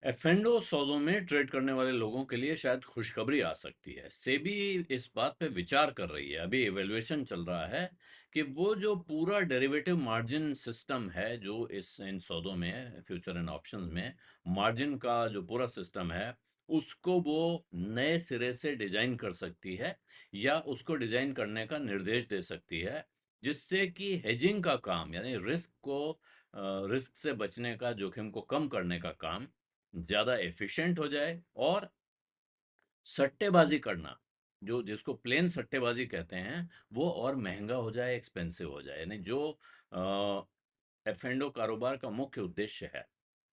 एफएनडो सौदों में ट्रेड करने वाले लोगों के लिए शायद खुशखबरी आ सकती है। सेबी इस बात पे विचार कर रही है, अभी इवैल्यूएशन चल रहा है कि वो जो पूरा डेरिवेटिव मार्जिन सिस्टम है जो इस इन सौदों में, फ्यूचर एंड ऑप्शंस में मार्जिन का जो पूरा सिस्टम है, उसको वो नए सिरे से डिजाइन कर सकती है या उसको डिजाइन करने का निर्देश दे सकती है, जिससे कि हेजिंग का काम, यानी रिस्क से बचने का, जोखिम को कम करने का काम ज़्यादा एफिशिएंट हो जाए। और सट्टेबाजी करना, जो जिसको प्लेन सट्टेबाजी कहते हैं, वो और महंगा हो जाए, एक्सपेंसिव हो जाए। यानी जो एफ एंडो कारोबार का मुख्य उद्देश्य है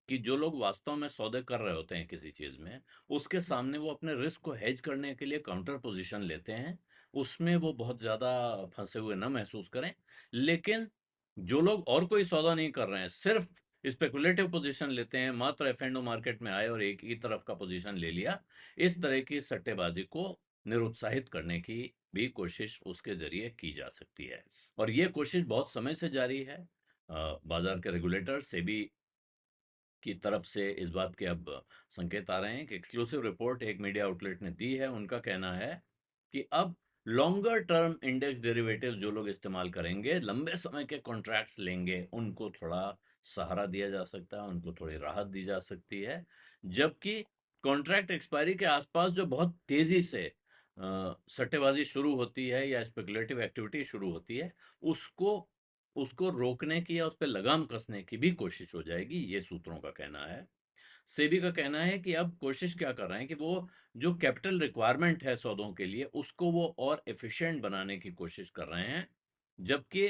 कि जो लोग वास्तव में सौदे कर रहे होते हैं किसी चीज़ में, उसके सामने वो अपने रिस्क को हेज करने के लिए काउंटर पोजीशन लेते हैं, उसमें वो बहुत ज़्यादा फंसे हुए ना महसूस करें। लेकिन जो लोग और कोई सौदा नहीं कर रहे हैं, सिर्फ स्पेकुलेटिव पोजीशन लेते हैं, मात्र एफ एंड ओ मार्केट में आए और एक ही तरफ का पोजीशन ले लिया, इस तरह की सट्टेबाजी को निरुत्साहित करने की भी कोशिश उसके जरिए की जा सकती है। और ये कोशिश बहुत समय से जारी है। बाजार के रेगुलेटर सेबी की तरफ से इस बात के अब संकेत आ रहे हैं कि एक्सक्लूसिव रिपोर्ट एक मीडिया आउटलेट ने दी है, उनका कहना है कि अब लॉन्गर टर्म इंडेक्स डेरिवेटिव जो लोग इस्तेमाल करेंगे, लंबे समय के कॉन्ट्रैक्ट्स लेंगे, उनको थोड़ा सहारा दिया जा सकता है, उनको थोड़ी राहत दी जा सकती है। जबकि कॉन्ट्रैक्ट एक्सपायरी के आसपास जो बहुत तेजी से सट्टेबाजी शुरू होती है या स्पेकुलेटिव एक्टिविटी शुरू होती है, उसको उसको रोकने की या उस पे लगाम कसने की भी कोशिश हो जाएगी, ये सूत्रों का कहना है। सेबी का कहना है कि अब कोशिश क्या कर रहे हैं कि वो जो कैपिटल रिक्वायरमेंट है सौदों के लिए, उसको वो और एफिशिएंट बनाने की कोशिश कर रहे हैं। जबकि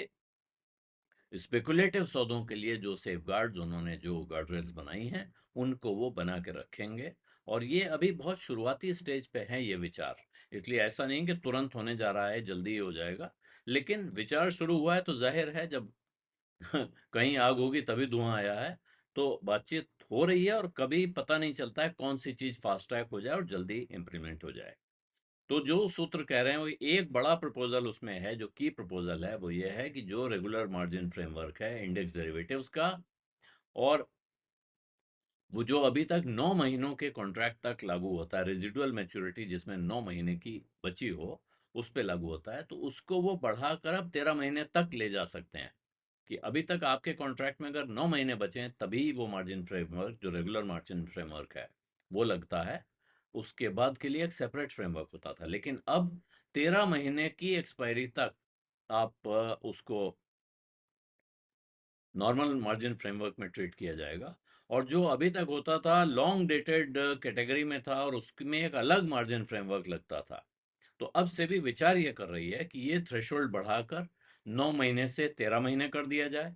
स्पेकुलेटिव सौदों के लिए जो सेफगार्ड्स, उन्होंने जो गार्डरेल्स बनाई हैं, उनको वो बना के रखेंगे। और ये अभी बहुत शुरुआती स्टेज पे है ये विचार, इसलिए ऐसा नहीं कि तुरंत होने जा रहा है, जल्दी ही हो जाएगा। लेकिन विचार शुरू हुआ है तो जाहिर है, जब कहीं आग होगी तभी धुआं आया है। तो बातचीत हो रही है और कभी पता नहीं चलता है कौन सी चीज फास्ट ट्रैक हो जाए और जल्दी इम्प्लीमेंट हो जाए। तो जो सूत्र कह रहे हैं, वो एक बड़ा प्रपोजल उसमें है, जो की प्रपोजल है वो ये है कि जो रेगुलर मार्जिन फ्रेमवर्क है इंडेक्स डेरिवेटिव्स का, और वो जो अभी तक 9 महीनों के कॉन्ट्रैक्ट तक लागू होता है, रेजिडुअल मैच्योरिटी जिसमें 9 महीने की बची हो, उस पे लागू होता है, तो उसको वो बढ़ाकर अब 13 महीने तक ले जा सकते हैं। कि अभी तक आपके कॉन्ट्रैक्ट में अगर 9 महीने बचे हैं, तभी वो मार्जिन फ्रेमवर्क, जो रेगुलर मार्जिन फ्रेमवर्क है, वो लगता है। उसके बाद के लिए एक सेपरेट फ्रेमवर्क होता था, लेकिन अब 13 महीने की एक्सपायरी तक आप उसको नॉर्मल मार्जिन फ्रेमवर्क में ट्रीट किया जाएगा। और जो अभी तक होता था, लॉन्ग डेटेड कैटेगरी में था और उसमें एक अलग मार्जिन फ्रेमवर्क लगता था। तो अब से भी विचार ये कर रही है कि ये थ्रेशोल्ड बढ़ाकर 9 महीने से 13 महीने कर दिया जाए।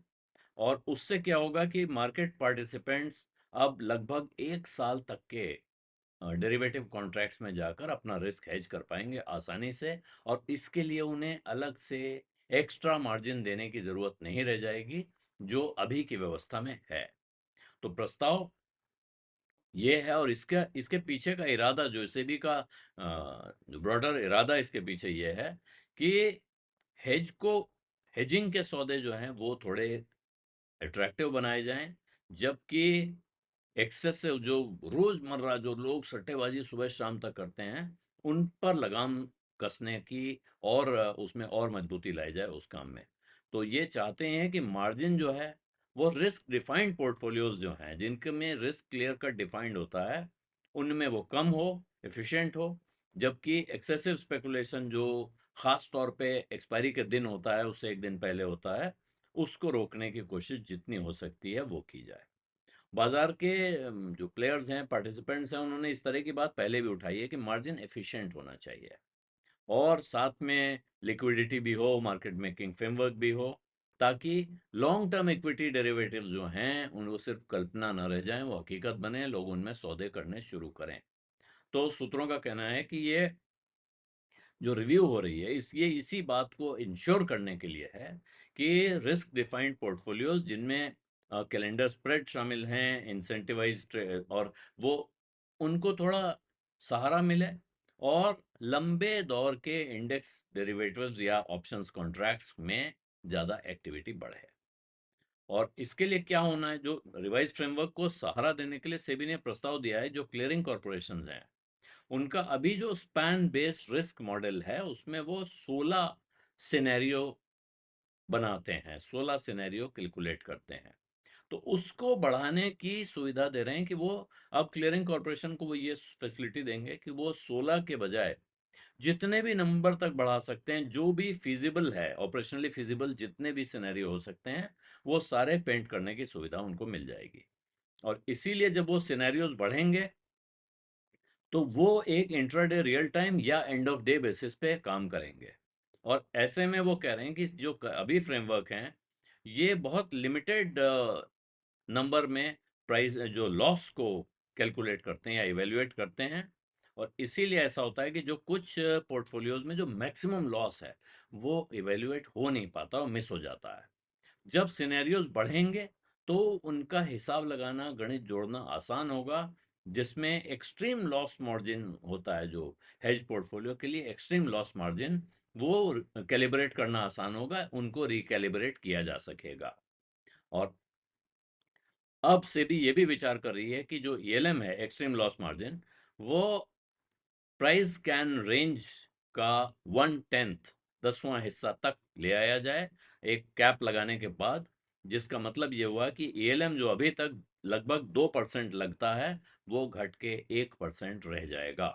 और उससे क्या होगा कि मार्केट पार्टिसिपेंट्स अब लगभग 1 साल तक के डेरिवेटिव कॉन्ट्रैक्ट्स में जाकर अपना रिस्क हेज कर पाएंगे आसानी से। और इसके लिए उन्हें अलग से एक्स्ट्रा मार्जिन देने की जरूरत नहीं रह जाएगी, जो अभी की व्यवस्था में है। तो प्रस्ताव ये है, और इसका इसके पीछे का इरादा, जो सेबी का जो ब्रॉडर इरादा इसके पीछे ये है कि हेज को हेजिंग के सौदे जो हैं वो थोड़े अट्रैक्टिव बनाए जाएं। जबकि एक्सेसिव, जो रोजमर्रा जो लोग सट्टेबाजी सुबह शाम तक करते हैं, उन पर लगाम कसने की और उसमें और मजबूती लाई जाए उस काम में। तो ये चाहते हैं कि मार्जिन जो है, वो रिस्क डिफाइंड पोर्टफोलियोज जो हैं, जिनके में रिस्क क्लियर कट डिफाइंड होता है, उनमें वो कम हो, एफिशिएंट हो। जबकि एक्सेसिव स्पेकुलेशन, जो खास तौर पे एक्सपायरी के दिन होता है, उससे एक दिन पहले होता है, उसको रोकने की कोशिश जितनी हो सकती है वो की जाए। बाजार के जो प्लेयर्स हैं, पार्टिसिपेंट्स हैं, उन्होंने इस तरह की बात पहले भी उठाई है कि मार्जिन एफिशिएंट होना चाहिए, और साथ में लिक्विडिटी भी हो, मार्केट मेकिंग फ्रेमवर्क भी हो, ताकि लॉन्ग टर्म इक्विटी डेरिवेटिव्स जो हैं उनको सिर्फ कल्पना न रह जाएं, वो हकीकत बने, लोग उनमें सौदे करने शुरू करें। तो सूत्रों का कहना है कि ये जो रिव्यू हो रही है, ये इसी बात को इंश्योर करने के लिए है कि रिस्क डिफाइंड पोर्टफोलियोज, जिनमें कैलेंडर स्प्रेड शामिल हैं, इंसेंटिवाइज, और वो उनको थोड़ा सहारा मिले, और लंबे दौर के इंडेक्स डेरिवेटिव्स या ऑप्शंस कॉन्ट्रैक्ट्स में ज़्यादा एक्टिविटी बढ़े। और इसके लिए क्या होना है, जो रिवाइज फ्रेमवर्क को सहारा देने के लिए सेबी ने प्रस्ताव दिया है, जो क्लियरिंग कॉरपोरेशन हैं उनका अभी जो स्पैन बेस्ड रिस्क मॉडल है उसमें वो 16 सिनेरियो बनाते हैं, 16 सिनेरियो कैलकुलेट करते हैं। तो उसको बढ़ाने की सुविधा दे रहे हैं कि वो अब क्लियरिंग कॉरपोरेशन को वो ये फैसिलिटी देंगे कि वो 16 के बजाय जितने भी नंबर तक बढ़ा सकते हैं, जो भी फिजिबल है, ऑपरेशनली फिजिबल जितने भी सिनेरियो हो सकते हैं, वो सारे पेंट करने की सुविधा उनको मिल जाएगी। और इसीलिए जब वो सिनेरियोज बढ़ेंगे तो वो एक इंट्राडे रियल टाइम या एंड ऑफ डे बेसिस पे काम करेंगे। और ऐसे में वो कह रहे हैं कि जो अभी फ्रेमवर्क हैं ये बहुत लिमिटेड नंबर में प्राइस जो लॉस को कैलकुलेट करते हैं या इवेल्युएट करते हैं। और इसीलिए ऐसा होता है कि जो कुछ पोर्टफोलियोज में जो मैक्सिमम लॉस है वो इवेल्युएट हो नहीं पाता और मिस हो जाता है। जब सिनेरियोज बढ़ेंगे तो उनका हिसाब लगाना, गणित जोड़ना आसान होगा, जिसमें एक्सट्रीम लॉस मार्जिन होता है जो हेज पोर्टफोलियो के लिए एक्सट्रीम लॉस मार्जिन, वो कैलिब्रेट करना आसान होगा, उनको रिकैलिब्रेट किया जा सकेगा। और अब से भी ये भी विचार कर रही है कि जो ईएलएम है, एक्सट्रीम लॉस मार्जिन, वो प्राइस कैन रेंज का 1/10, 10वां हिस्सा तक ले आया जाए एक कैप लगाने के बाद। जिसका मतलब ये हुआ कि एएलएम जो अभी तक लगभग 2% लगता है वो घट के 1% रह जाएगा।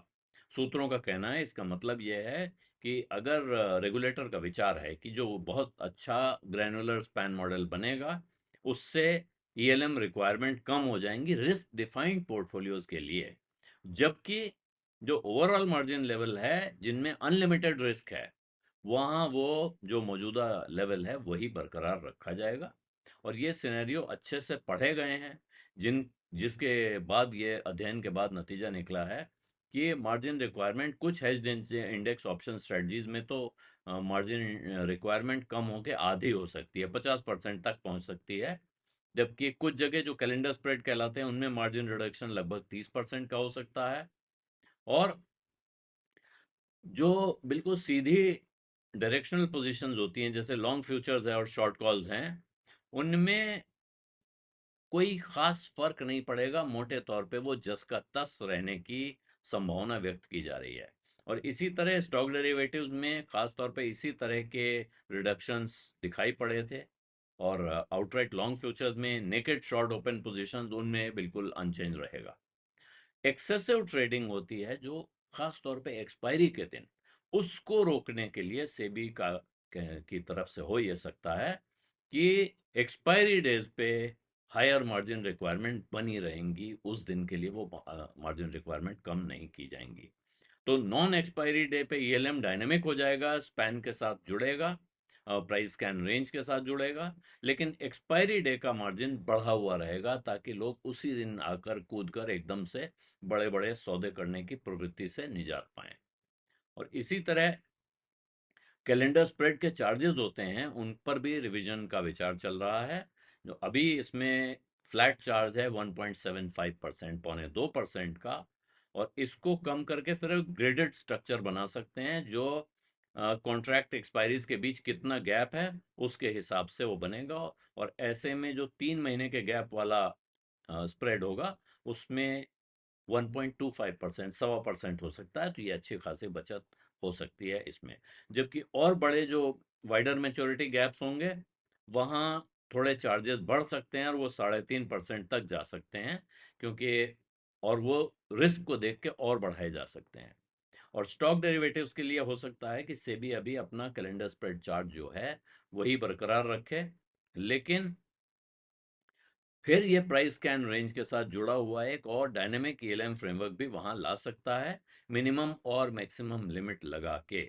सूत्रों का कहना है, इसका मतलब ये है कि अगर रेगुलेटर का विचार है कि जो बहुत अच्छा ग्रैनुलर स्पैन मॉडल बनेगा उससे ईएलएम रिक्वायरमेंट कम हो जाएंगी रिस्क डिफाइंड पोर्टफोलियोज के लिए, जबकि जो ओवरऑल मार्जिन लेवल है जिनमें अनलिमिटेड रिस्क है वहां वो जो मौजूदा लेवल है वही बरकरार रखा जाएगा। और ये सिनेरियो अच्छे से पढ़े गए हैं, जिसके बाद ये अध्ययन के बाद नतीजा निकला है कि मार्जिन रिक्वायरमेंट कुछ हेज्ड इंडेक्स ऑप्शन स्ट्रेटजीज में तो मार्जिन रिक्वायरमेंट कम होकर आधी हो सकती है, 50% तक पहुंच सकती है। जबकि कुछ जगह जो कैलेंडर स्प्रेड कहलाते हैं उनमें मार्जिन रिडक्शन लगभग 30% का हो सकता है। और जो बिल्कुल सीधी डायरेक्शनल पोजीशंस होती हैं जैसे लॉन्ग फ्यूचर्स है और शॉर्ट कॉल्स हैं, उनमें कोई खास फर्क नहीं पड़ेगा, मोटे तौर पे वो जस का तस रहने की संभावना व्यक्त की जा रही है। और इसी तरह स्टॉक डेरिवेटिव्स में खास तौर पे इसी तरह के रिडक्शंस दिखाई पड़े थे। और आउटराइट लॉन्ग फ्यूचर्स में नेकेड शॉर्ट ओपन पोजीशंस उनमें बिल्कुल अनचेंज रहेगा। एक्सेसिव ट्रेडिंग होती है जो खास तौर पे एक्सपायरी के दिन, उसको रोकने के लिए सेबी का की तरफ से हो ये सकता है कि एक्सपायरी डेज पे हायर मार्जिन रिक्वायरमेंट बनी रहेंगी, उस दिन के लिए वो मार्जिन रिक्वायरमेंट कम नहीं की जाएंगी। तो नॉन एक्सपायरी डे पे ईएलएम डायनेमिक हो जाएगा, स्पैन के साथ जुड़ेगा, प्राइस कैन रेंज के साथ जुड़ेगा, लेकिन एक्सपायरी डे का मार्जिन बढ़ा हुआ रहेगा ताकि लोग उसी दिन आकर कूद कर एकदम से बड़े बड़े सौदे करने की प्रवृत्ति से निजात पाएं। और इसी तरह कैलेंडर स्प्रेड के चार्जेस होते हैं उन पर भी रिवीजन का विचार चल रहा है। जो अभी इसमें फ्लैट चार्ज है 1.75%, पौने 2% का। और इसको कम करके फिर ग्रेडेड स्ट्रक्चर बना सकते हैं जो कॉन्ट्रैक्ट एक्सपायरीज के बीच कितना गैप है उसके हिसाब से वो बनेगा। और ऐसे में जो 3 महीने के गैप वाला स्प्रेड होगा उसमें 1.25%, 1.25% हो सकता है, तो ये अच्छी खासी बचत हो सकती है इसमें। जबकि और बड़े जो वाइडर मेच्योरिटी गैप्स होंगे वहाँ थोड़े चार्जेस बढ़ सकते हैं और वो 3.5% तक जा सकते हैं, क्योंकि और वो रिस्क को देख के और बढ़ाए जा सकते हैं। और स्टॉक डेरिवेटिव्स के लिए हो सकता है कि सेबी अभी अपना कैलेंडर स्प्रेड चार्ट जो है वही बरकरार रखे, लेकिन फिर ये प्राइस कैन रेंज के साथ जुड़ा हुआ एक और डायनेमिक ईएलएम फ्रेमवर्क भी वहां ला सकता है, मिनिमम और मैक्सिमम लिमिट लगा के।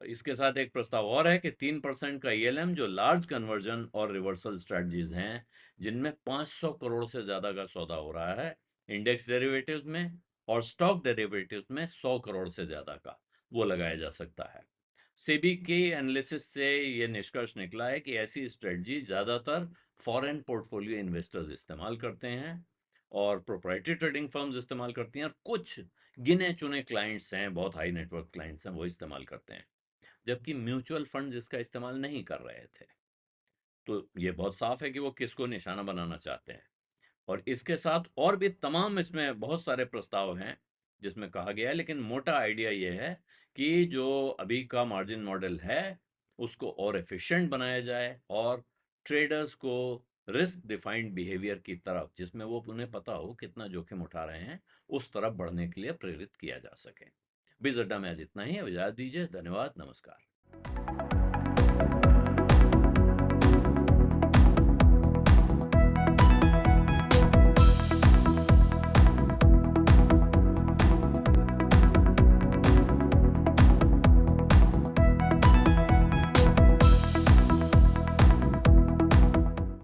इसके साथ एक प्रस्ताव और है कि 3% का ईएलएम जो लार्ज कन्वर्जन और रिवर्सल स्ट्रेटजीज हैं जिनमें 500 करोड़ से ज्यादा का सौदा हो रहा है इंडेक्स डेरिवेटिव्स में, और स्टॉक डेरिवेटिव्स में 100 करोड़ से ज्यादा का, वो लगाया जा सकता है। सेबी की एनालिसिस से ये निष्कर्ष निकला है कि ऐसी स्ट्रेटजी ज्यादातर फॉरेन पोर्टफोलियो इन्वेस्टर्स इस्तेमाल करते हैं और प्रोप्राइटरी ट्रेडिंग फर्म्स इस्तेमाल करती हैं, और कुछ गिने चुने क्लाइंट्स हैं, बहुत हाई नेटवर्क क्लाइंट्स हैं, वो इस्तेमाल करते हैं, जबकि म्यूचुअल फंड इसका इस्तेमाल नहीं कर रहे थे। तो ये बहुत साफ है कि वो किसको निशाना बनाना चाहते हैं। और इसके साथ और भी तमाम इसमें बहुत सारे प्रस्ताव हैं जिसमें कहा गया है, लेकिन मोटा आइडिया ये है कि जो अभी का मार्जिन मॉडल है उसको और एफिशिएंट बनाया जाए, और ट्रेडर्स को रिस्क डिफाइंड बिहेवियर की तरफ, जिसमें वो उन्हें पता हो कितना जोखिम उठा रहे हैं, उस तरफ बढ़ने के लिए प्रेरित किया जा सके। बिज अड्डा में आज इतना ही। इजाजत दीजिए। धन्यवाद। नमस्कार।